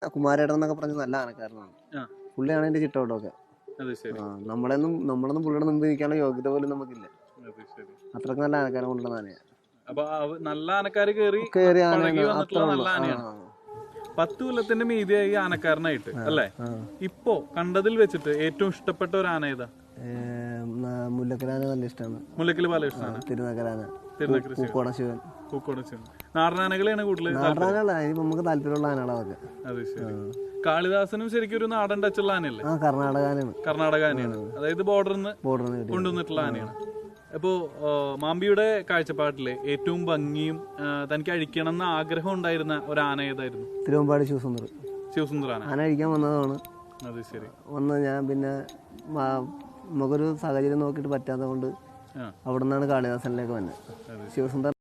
കുമാരേട്ടൻ എന്നൊക്കെ പറഞ്ഞ നല്ല ആനക്കാരനാണ്. പുള്ളിയാണ് എന്റെ ചിട്ടോട്ടൊക്കെ. നമ്മളൊന്നും പുള്ളിയുടെ മുമ്പ് നിൽക്കാനുള്ള യോഗ്യത പോലും നമുക്കില്ല. അത്രക്ക് നല്ല ആനക്കാരൻ കൊണ്ടുള്ള ആനയാണ്. നല്ല ആനക്കാര് കേറി നല്ല ആനയാണ്. 10 കൊല്ലത്തിന്റെ മീതിയായി ആനക്കാരനായിട്ട് അല്ലേ? ഇപ്പോ കണ്ടതിൽ വെച്ചിട്ട് ഏറ്റവും ഇഷ്ടപ്പെട്ട ഒരു ആന ഏതാ? മുല്ലക്കലാന നല്ല ഇഷ്ടമാണ്. മുല്ലക്കല് പല ഇഷ്ടമാണ്. തിരുനക്കരാന, ശിവൻ. നാടനാനകളെയാണ് കൂടുതൽ നമുക്ക് താല്പര്യമുള്ള ആനകളൊക്കെ. അത് ശരി. കാളിദാസനും ശരിക്കും ഒരു നാടൻ ടച്ചുള്ള ആനയല്ലേ? കർണാടക ആനയാണ്. അതായത് ബോർഡറിന്ന് കൊണ്ടുവന്നിട്ടുള്ള ആനയാണ്. അപ്പോ മാമ്പിയുടെ കാഴ്ചപ്പാട്ടില് ഏറ്റവും ഭംഗിയും തനിക്ക് അഴിക്കണം എന്ന ആഗ്രഹം ഉണ്ടായിരുന്ന ഒരു ആന ഏതായിരുന്നു? തിരുവമ്പാടി ശിവസുന്ദർ ആന അഴിക്കാൻ വന്നതാണ്. അത് ശരി. ഞാൻ പിന്നെ നമുക്കൊരു സാഹചര്യം നോക്കിയിട്ട് പറ്റാത്തത് കൊണ്ട് അവിടെ നിന്നാണ് കാളിദാസനിലേക്ക് വന്നത്. ശിവസുന്ദർ